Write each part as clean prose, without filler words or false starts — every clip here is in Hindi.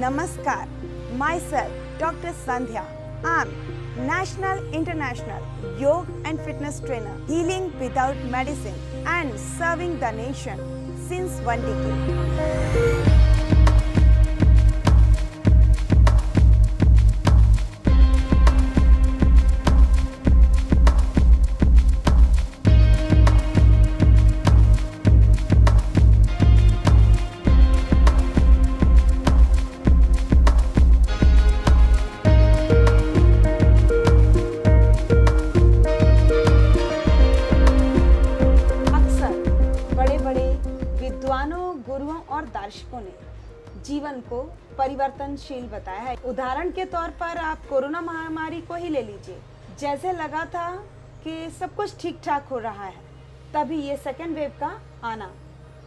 Namaskar. Myself, Dr. Sandhya. I'm National International Yoga and Fitness Trainer, healing without medicine and serving the nation since 1 decade. गुरुओं और दार्शनिकों ने जीवन को परिवर्तनशील बताया है। उदाहरण के तौर पर आप कोरोना महामारी को ही ले लीजिए। जैसे लगा था कि सब कुछ ठीक ठाक हो रहा है, तभी ये सेकेंड वेव का आना।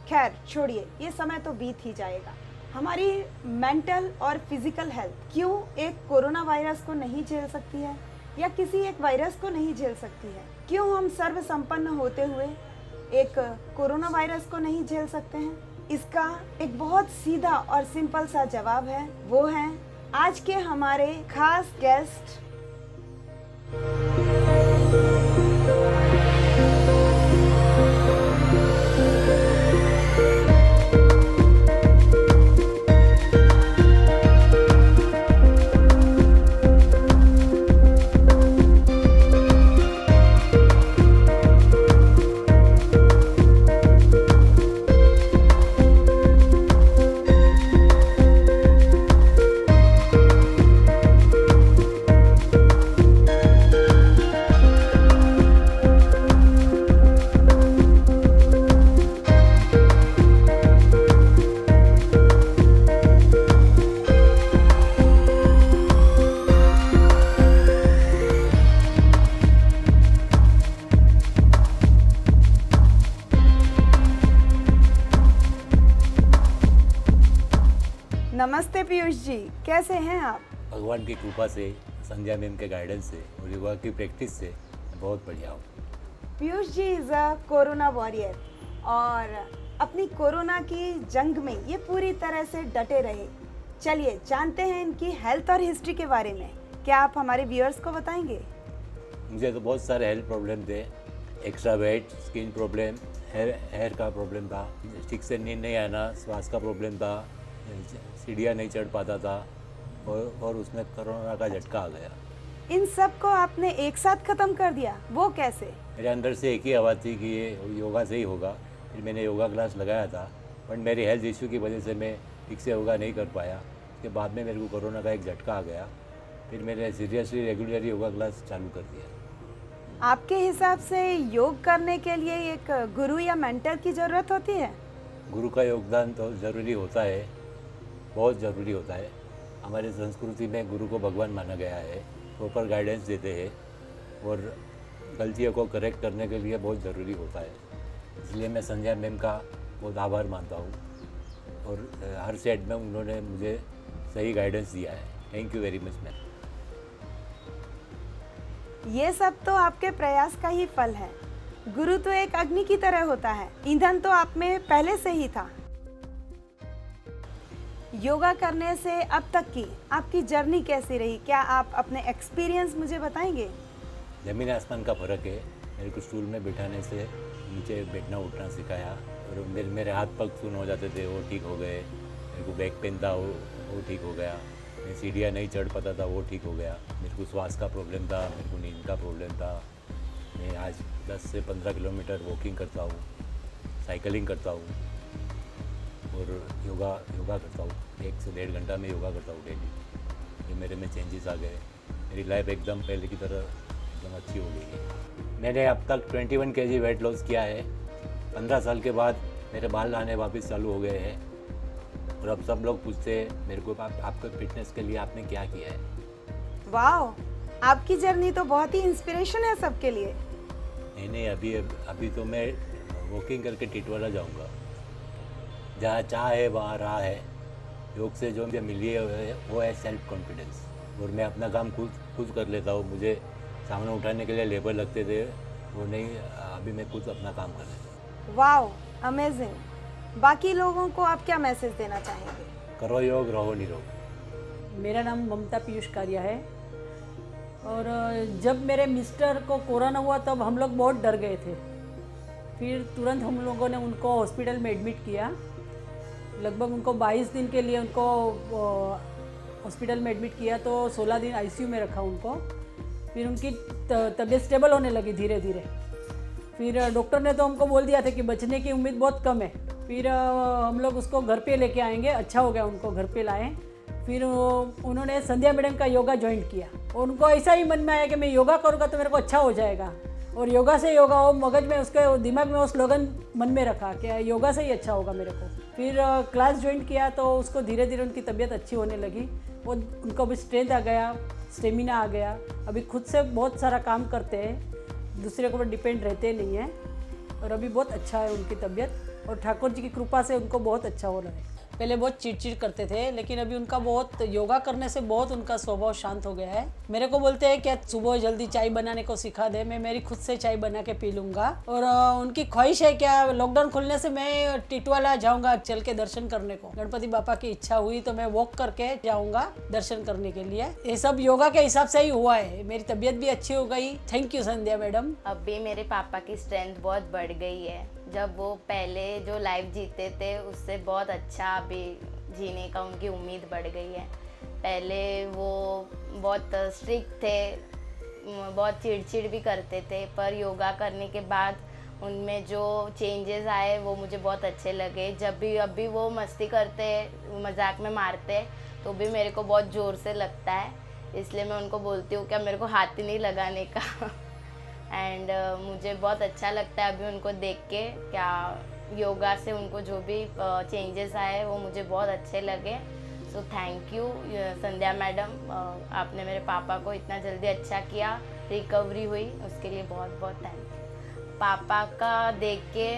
खैर छोड़िए, ये समय तो बीत ही जाएगा। हमारी मेंटल और फिजिकल हेल्थ क्यों एक कोरोना वायरस को नहीं झेल सकती है या किसी एक वायरस को नहीं झेल सकती है? क्यों हम सर्व संपन्न होते हुए एक कोरोना वायरस को नहीं झेल सकते हैं? इसका एक बहुत सीधा और सिंपल सा जवाब है, वो है आज के हमारे खास गेस्ट नमस्ते पीयूष जी, कैसे हैं आप? भगवान की कृपा से, संध्या मैम के गाइडेंस से और योगा की प्रैक्टिस से बहुत बढ़िया हूँ। Piyush ji is a corona warrior और अपनी कोरोना की जंग में ये पूरी तरह से डटे रहे। चलिए जानते हैं इनकी हेल्थ और हिस्ट्री के बारे में। क्या आप हमारे व्यूअर्स को बताएंगे? मुझे तो बहुत सारे हेल्थ प्रॉब्लम थे। Extra weight, skin problem, hair का प्रॉब्लम था, ठीक से नींद नहीं आना, श्वास का प्रॉब्लम था, सीढ़ियाँ नहीं चढ़ पाता था और उसमें कोरोना का झटका आ गया। इन सब को आपने एक साथ खत्म कर दिया, वो कैसे? मेरे अंदर से एक ही आवाज़ थी कि ये योगा से ही होगा। फिर मैंने योगा क्लास लगाया था, बट मेरी हेल्थ इश्यू की वजह से मैं ठीक से योगा नहीं कर पाया। उसके बाद में मेरे को कोरोना का एक झटका आ गया। फिर मैंने सीरियसली रेगुलर योगा क्लास चालू कर दिया। आपके हिसाब से योग करने के लिए एक गुरु या मेंटर की ज़रूरत होती है? गुरु का योगदान तो ज़रूरी होता है, बहुत ज़रूरी होता है। हमारी संस्कृति में गुरु को भगवान माना गया है, प्रॉपर गाइडेंस देते हैं और गलतियों को करेक्ट करने के लिए बहुत ज़रूरी होता है। इसलिए मैं संध्या मैम का बहुत आभार मानता हूँ और हर सेट में उन्होंने मुझे सही गाइडेंस दिया है। Thank you very much ma'am. ये सब तो आपके प्रयास का ही फल है। गुरु तो एक अग्नि की तरह होता है, ईंधन तो आप में पहले से ही था। योगा करने से अब तक की आपकी जर्नी कैसी रही? क्या आप अपने एक्सपीरियंस मुझे बताएंगे? ज़मीन आसमान का फ़र्क है। मेरे को स्टूल में बिठाने से नीचे बैठना उठना सिखाया और मेरे हाथ पग सुन्न हो जाते थे, वो ठीक हो गए। मेरे को बैक पेन था, वो ठीक हो गया। मैं सीढ़ियाँ नहीं चढ़ पाता था, वो ठीक हो गया। मेरे को श्वास का प्रॉब्लम था, मेरे को नींद का प्रॉब्लम था। मैं आज 10 से 15 किलोमीटर वॉकिंग करता हूँ, साइकिलिंग करता हूँ और योगा करता हूँ। 1 से 1.5 घंटा में योगा करता हूँ डेली। ये मेरे में चेंजेस आ गए। मेरी लाइफ एकदम पहले की तरह एकदम अच्छी हो गई है। मैंने अब तक 21 kg वेट लॉस किया है। 15 साल के बाद मेरे बाल आने वापस चालू हो गए हैं और अब सब लोग पूछते हैं मेरे को, आपके फिटनेस के लिए आपने क्या किया है? वाह, आपकी जर्नी तो बहुत ही इंस्पिरेशन है सबके लिए। नहीं, अभी तो मैं वॉकिंग करके टिटवाला जाऊँगा। जहाँ चाह है वहाँ राह है। योग से जो मुझे मिली है वो है सेल्फ कॉन्फिडेंस और मैं अपना काम खुद कर लेता हूँ। मुझे सामान उठाने के लिए लेबर लगते थे, वो नहीं, अभी मैं खुद अपना काम कर लेता हूँ। Wow, amazing. बाकी लोगों को आप क्या मैसेज देना चाहेंगे? करो योग, रहो निरोग। मेरा नाम ममता पीयूष कारिया है। और जब मेरे मिस्टर को कोरोना हुआ तब हम लोग बहुत डर गए थे। फिर तुरंत हम लोगों ने उनको हॉस्पिटल में एडमिट किया। लगभग उनको 22 दिन के लिए उनको हॉस्पिटल में एडमिट किया, तो 16 दिन आईसीयू में रखा उनको। फिर उनकी तबीयत स्टेबल होने लगी धीरे धीरे। फिर डॉक्टर ने तो हमको बोल दिया था कि बचने की उम्मीद बहुत कम है। फिर हम लोग उसको घर पे लेके आएंगे, अच्छा हो गया उनको घर पे लाए। फिर उन्होंने संध्या मैडम का योगा ज्वाइन किया। उनको ऐसा ही मन में आया कि मैं योगा करूँगा तो मेरे को अच्छा हो जाएगा। और योगा से योगा, वो मगज में उसके दिमाग में वो स्लोगन मन में रखा कि योगा से ही अच्छा होगा मेरे को। फिर क्लास ज्वाइन किया तो उसको धीरे धीरे उनकी तबीयत अच्छी होने लगी। वो उनको भी स्ट्रेंथ आ गया, स्टेमिना आ गया। अभी खुद से बहुत सारा काम करते हैं, दूसरे के ऊपर डिपेंड रहते नहीं हैं। और अभी बहुत अच्छा है उनकी तबीयत, और ठाकुर जी की कृपा से उनको बहुत अच्छा हो रहा है। पहले बहुत चिड़चिड़ करते थे, लेकिन अभी उनका बहुत योगा करने से बहुत उनका स्वभाव शांत हो गया है। मेरे को बोलते हैं कि सुबह जल्दी चाय बनाने को सिखा दे, मैं मेरी खुद से चाय बना के पी लूँगा। और उनकी ख्वाहिश है क्या, लॉकडाउन खुलने से मैं टिटवाला जाऊँगा चल के दर्शन करने को। गणपति बापा की इच्छा हुई तो मैं वॉक करके जाऊँगा दर्शन करने के लिए। ये सब योगा के हिसाब से ही हुआ है। मेरी तबीयत भी अच्छी हो गई। Thank you Sandhya madam. अब भी मेरे पापा की स्ट्रेंथ बहुत बढ़ गई है। जब वो पहले जो लाइफ जीते थे उससे बहुत अच्छा अभी जीने का उनकी उम्मीद बढ़ गई है। पहले वो बहुत स्ट्रिक्ट थे, बहुत चिड़चिड़ भी करते थे, पर योगा करने के बाद उनमें जो चेंजेस आए वो मुझे बहुत अच्छे लगे। जब भी अभी वो मस्ती करते, मजाक में मारते, तो भी मेरे को बहुत ज़ोर से लगता है। इसलिए मैं उनको बोलती हूँ क्या मेरे को हाथ ही नहीं लगाने का। एंड मुझे बहुत अच्छा लगता है अभी उनको देख के, क्या योगा से उनको जो भी चेंजेस आए वो मुझे बहुत अच्छे लगे। So thank you Sandhya madam, आपने मेरे पापा को इतना जल्दी अच्छा किया, रिकवरी हुई, उसके लिए बहुत बहुत थैंक यू। पापा का देख के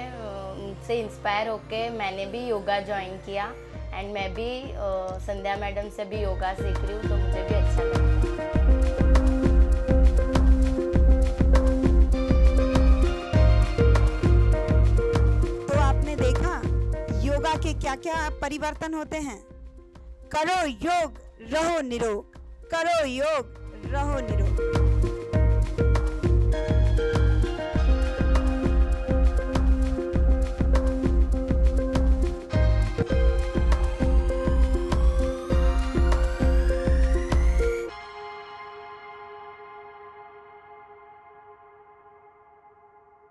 उनसे इंस्पायर होके मैंने भी योगा ज्वाइन किया, एंड मैं भी संध्या मैडम से भी योगा सीख रही हूँ, तो मुझे भी अच्छा लगता है। योगा के क्या क्या परिवर्तन होते हैं। करो योग रहो निरोग, करो योग रहो निरोग।